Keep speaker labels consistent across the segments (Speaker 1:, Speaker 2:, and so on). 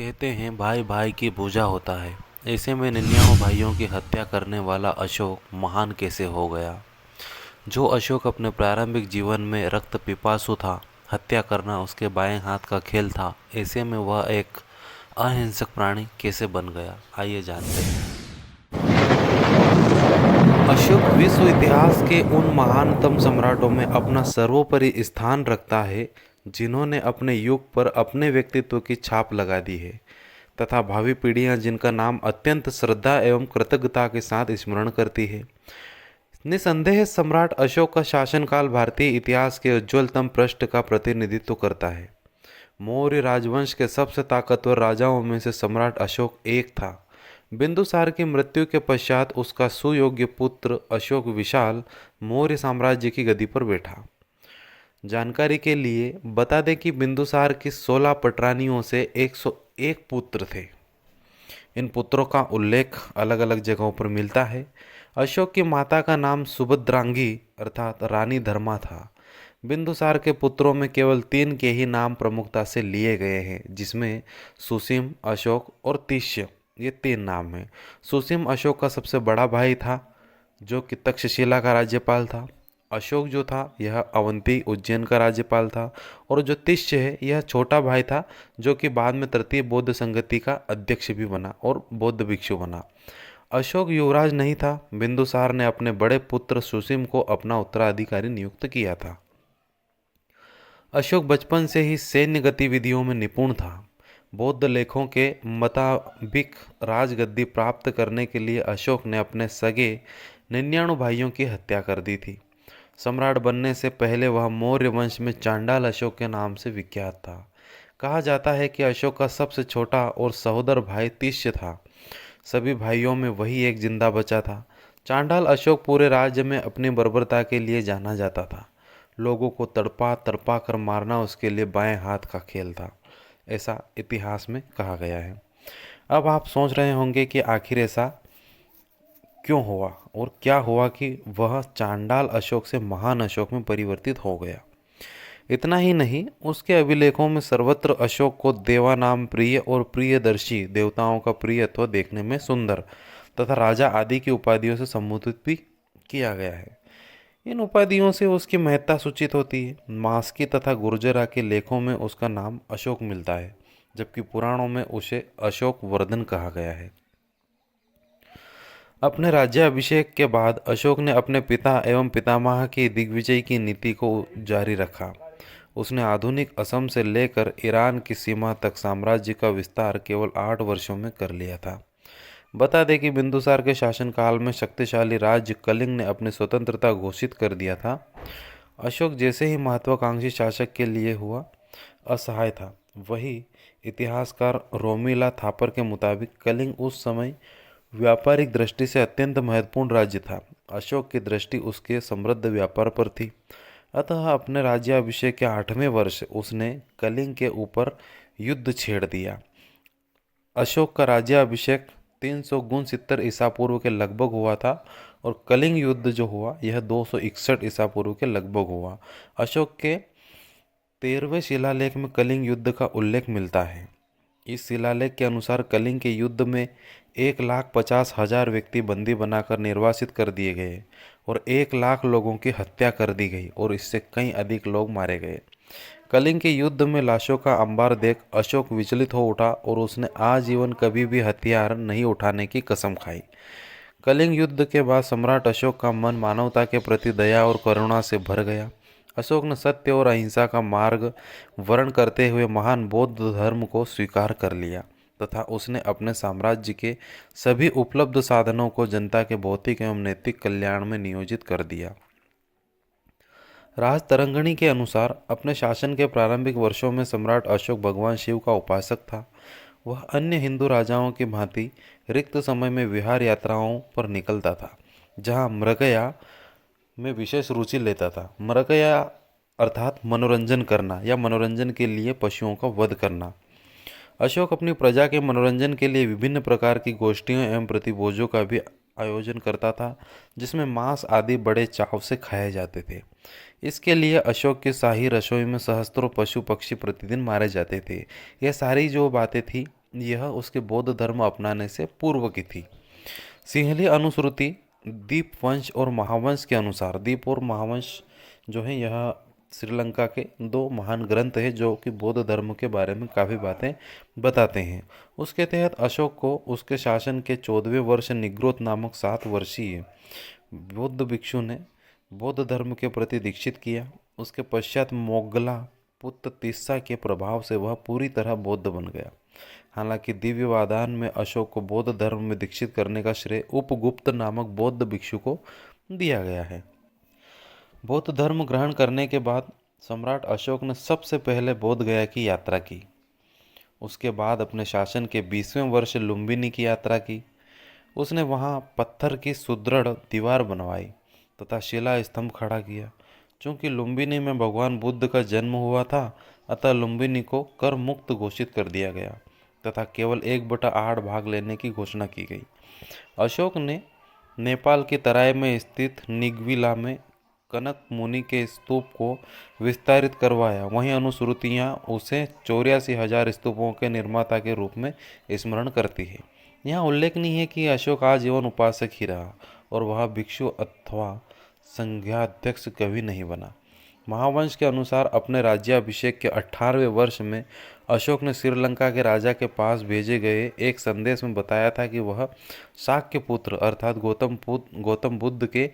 Speaker 1: कहते हैं भाई भाई की पूजा होता है। ऐसे में 99 भाइयों की हत्या करने वाला अशोक महान कैसे हो गया। जो अशोक अपने प्रारंभिक जीवन में रक्त पिपासु था, हत्या करना उसके बाएं हाथ का खेल था। ऐसे में वह एक अहिंसक प्राणी कैसे बन गया, आइए जानते हैं। अशोक विश्व इतिहास के उन महानतम सम्राटों में अपना सर्वोपरि स्थान रखता है जिन्होंने अपने युग पर अपने व्यक्तित्व की छाप लगा दी है तथा भावी पीढ़ियां जिनका नाम अत्यंत श्रद्धा एवं कृतज्ञता के साथ स्मरण करती है। निसंदेह सम्राट अशोक का शासनकाल भारतीय इतिहास के उज्ज्वलतम पृष्ठ का प्रतिनिधित्व करता है। मौर्य राजवंश के सबसे ताकतवर राजाओं में से सम्राट अशोक एक था। बिंदुसार की मृत्यु के पश्चात उसका सुयोग्य पुत्र अशोक विशाल मौर्य साम्राज्य की गद्दी पर बैठा। जानकारी के लिए बता दें कि बिंदुसार की 16 पटरानियों से 101 पुत्र थे। इन पुत्रों का उल्लेख अलग अलग जगहों पर मिलता है। अशोक की माता का नाम सुभद्रांगी अर्थात रानी धर्मा था। बिंदुसार के पुत्रों में केवल 3 के ही नाम प्रमुखता से लिए गए हैं, जिसमें सुसीम, अशोक और तिष्य, ये 3 नाम हैं। सुसीम अशोक का सबसे बड़ा भाई था, जो कि तक्षशिला का राज्यपाल था। अशोक जो था यह अवंती उज्जैन का राज्यपाल था। और जो तिष्य है यह छोटा भाई था, जो कि बाद में तृतीय बौद्ध संगति का अध्यक्ष भी बना और बौद्ध भिक्षु बना। अशोक युवराज नहीं था। बिंदुसार ने अपने बड़े पुत्र सुसीम को अपना उत्तराधिकारी नियुक्त किया था। अशोक बचपन से ही सैन्य गतिविधियों में निपुण था। बौद्ध लेखों के मुताबिक राजगद्दी प्राप्त करने के लिए अशोक ने अपने सगे 99 भाइयों की हत्या कर दी थी। सम्राट बनने से पहले वह मौर्य वंश में चांडाल अशोक के नाम से विख्यात था। कहा जाता है कि अशोक का सबसे छोटा और सहोदर भाई तिष्य था। सभी भाइयों में वही एक जिंदा बचा था। चांडाल अशोक पूरे राज्य में अपनी बर्बरता के लिए जाना जाता था। लोगों को तड़पा तड़पा कर मारना उसके लिए बाएं हाथ का खेल था, ऐसा इतिहास में कहा गया है। अब आप सोच रहे होंगे कि आखिर ऐसा क्यों हुआ और क्या हुआ कि वह चांडाल अशोक से महान अशोक में परिवर्तित हो गया। इतना ही नहीं, उसके अभिलेखों में सर्वत्र अशोक को देवा नाम प्रिय और प्रियदर्शी, देवताओं का प्रियत्व, देखने में सुंदर तथा राजा आदि की उपाधियों से संबोधित भी किया गया है। इन उपाधियों से उसकी महत्ता सूचित होती है। मास्की तथा गुर्जरा के लेखों में उसका नाम अशोक मिलता है, जबकि पुराणों में उसे अशोक वर्धन कहा गया है। अपने राज्याभिषेक के बाद अशोक ने अपने पिता एवं पितामह की दिग्विजय की नीति को जारी रखा। उसने आधुनिक असम से लेकर ईरान की सीमा तक साम्राज्य का विस्तार केवल 8 वर्षों में कर लिया था। बता दें कि बिंदुसार के शासनकाल में शक्तिशाली राज्य कलिंग ने अपनी स्वतंत्रता घोषित कर दिया था। अशोक जैसे ही महत्वाकांक्षी शासक के लिए हुआ असहाय था। वही इतिहासकार रोमिला थापर के मुताबिक कलिंग उस समय व्यापारिक दृष्टि से अत्यंत महत्वपूर्ण राज्य था। अशोक की दृष्टि उसके समृद्ध व्यापार पर थी। अतः अपने राज्याभिषेक के 8वें वर्ष उसने कलिंग के ऊपर युद्ध छेड़ दिया। अशोक का राज्याभिषेक 369 ईसा पूर्व के लगभग हुआ था और कलिंग युद्ध जो हुआ यह 261 ईसा पूर्व के लगभग हुआ। अशोक के 13वें शिलालेख में कलिंग युद्ध का उल्लेख मिलता है। इस शिलालेख के अनुसार कलिंग के युद्ध में 1,50,000 व्यक्ति बंदी बनाकर निर्वासित कर दिए गए और 1 लाख लोगों की हत्या कर दी गई और इससे कई अधिक लोग मारे गए। कलिंग के युद्ध में लाशों का अंबार देख अशोक विचलित हो उठा और उसने आजीवन कभी भी हथियार नहीं उठाने की कसम खाई। कलिंग युद्ध के बाद सम्राट अशोक का मन मानवता के प्रति दया और करुणा से भर गया। अशोक ने सत्य और अहिंसा का मार्ग वर्ण करते हुए महान बौद्ध धर्म को स्वीकार कर लिया तथा उसने अपने साम्राज्य के सभी उपलब्ध साधनों को जनता के भौतिक एवं नैतिक कल्याण में नियोजित कर दिया। राज तरंगणी के अनुसार अपने शासन के प्रारंभिक वर्षों में सम्राट अशोक भगवान शिव का उपासक था। वह अन्य हिंदू राजाओं की भांति रिक्त समय में विहार यात्राओं पर निकलता था, जहाँ मृगया में विशेष रुचि लेता था। मृगया अर्थात मनोरंजन करना या मनोरंजन के लिए पशुओं का वध करना। अशोक अपनी प्रजा के मनोरंजन के लिए विभिन्न प्रकार की गोष्ठियों एवं प्रतिभोजों का भी आयोजन करता था, जिसमें मांस आदि बड़े चाव से खाए जाते थे। इसके लिए अशोक की शाही रसोई में सहस्त्रों पशु पक्षी प्रतिदिन मारे जाते थे। यह सारी जो बातें थी यह उसके बौद्ध धर्म अपनाने से पूर्व की थी। सिंहली अनुश्रुति दीपवंश और महावंश के अनुसार, दीप और महावंश जो है यह श्रीलंका के दो महान ग्रंथ हैं जो कि बौद्ध धर्म के बारे में काफ़ी बातें बताते हैं। उसके तहत अशोक को उसके शासन के 14वें वर्ष निग्रोध नामक 7 वर्षीय बौद्ध भिक्षु ने बौद्ध धर्म के प्रति दीक्षित किया। उसके पश्चात मोगला पुत्र तिस्सा के प्रभाव से वह पूरी तरह बौद्ध बन गया। हालांकि दिव्यवादान में अशोक को बौद्ध धर्म में दीक्षित करने का श्रेय उपगुप्त नामक बौद्ध भिक्षु को दिया गया है। बौद्ध धर्म ग्रहण करने के बाद सम्राट अशोक ने सबसे पहले बोध गया की यात्रा की। उसके बाद अपने शासन के 20वें वर्ष लुम्बिनी की यात्रा की। उसने वहां पत्थर की सुदृढ़ दीवार बनवाई तथा शिला स्तंभ खड़ा किया। चूंकि लुम्बिनी में भगवान बुद्ध का जन्म हुआ था, अतः लुम्बिनी को कर मुक्त घोषित कर दिया गया तथा केवल 1/8 भाग लेने की घोषणा की गई। अशोक ने नेपाल की तराई में स्थित निगविला में कनक मुनि के स्तूप को विस्तारित करवाया। वहीं अनुश्रुतियाँ उसे 84,000 स्तूपों के निर्माता के रूप में स्मरण करती है। यहाँ उल्लेखनीय है कि अशोक आजीवन उपासक ही रहा और वह भिक्षु अथवा संघाध्यक्ष कभी नहीं बना। महावंश के अनुसार अपने राज्याभिषेक के 18वें वर्ष में अशोक ने श्रीलंका के राजा के पास भेजे गए एक संदेश में बताया था कि वह शाक्य पुत्र अर्थात गौतम बुद्ध के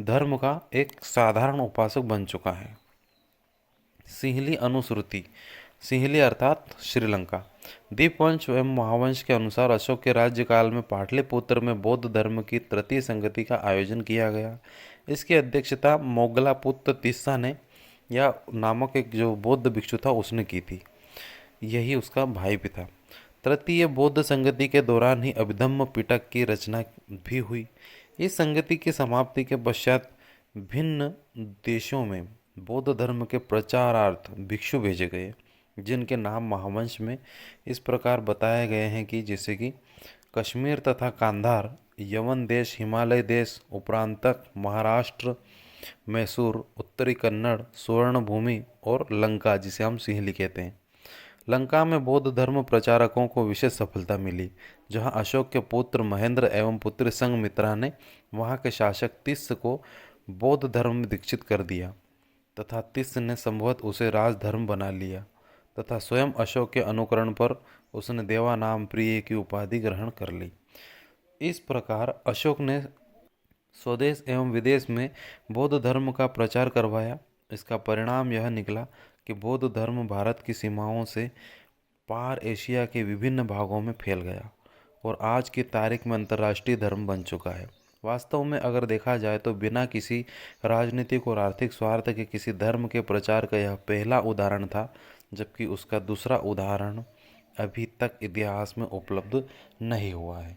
Speaker 1: धर्म का एक साधारण उपासक बन चुका है। सिंहली अनुश्रुति, सिंहली अर्थात श्रीलंका। दीपवंश एवं महावंश के अनुसार अशोक के राज्यकाल में पाटलिपुत्र में बौद्ध धर्म की तृतीय संगति का आयोजन किया गया। इसकी अध्यक्षता मोगला पुत्र तिस्सा ने या नामक एक जो बौद्ध भिक्षु था उसने की थी। यही उसका भाई भी था। तृतीय बौद्ध संगति के दौरान ही अभिधम्म पिटक की रचना भी हुई। इस संगति की समाप्ति के पश्चात भिन्न देशों में बौद्ध धर्म के प्रचारार्थ भिक्षु भेजे गए, जिनके नाम महावंश में इस प्रकार बताए गए हैं कि जैसे कि कश्मीर तथा कांधार, यवन देश, हिमालय देश, उपरांतक, महाराष्ट्र, मैसूर, उत्तरी कन्नड़, स्वर्ण भूमि और लंका जिसे हम सिंहली कहते हैं। लंका में बौद्ध धर्म प्रचारकों को विशेष सफलता मिली, जहां अशोक के पुत्र महेंद्र एवं पुत्री संघमित्रा ने वहां के शासक तिस्स को बौद्ध धर्म में दीक्षित कर दिया तथा तिस्स ने संभवतः उसे राजधर्म बना लिया तथा स्वयं अशोक के अनुकरण पर उसने देवा नाम प्रिय की उपाधि ग्रहण कर ली। इस प्रकार अशोक ने स्वदेश एवं विदेश में बौद्ध धर्म का प्रचार करवाया। इसका परिणाम यह निकला कि बौद्ध धर्म भारत की सीमाओं से पार एशिया के विभिन्न भागों में फैल गया और आज की तारीख में अंतर्राष्ट्रीय धर्म बन चुका है। वास्तव में अगर देखा जाए तो बिना किसी राजनीतिक और आर्थिक स्वार्थ के किसी धर्म के प्रचार का यह पहला उदाहरण था, जबकि उसका दूसरा उदाहरण अभी तक इतिहास में उपलब्ध नहीं हुआ है।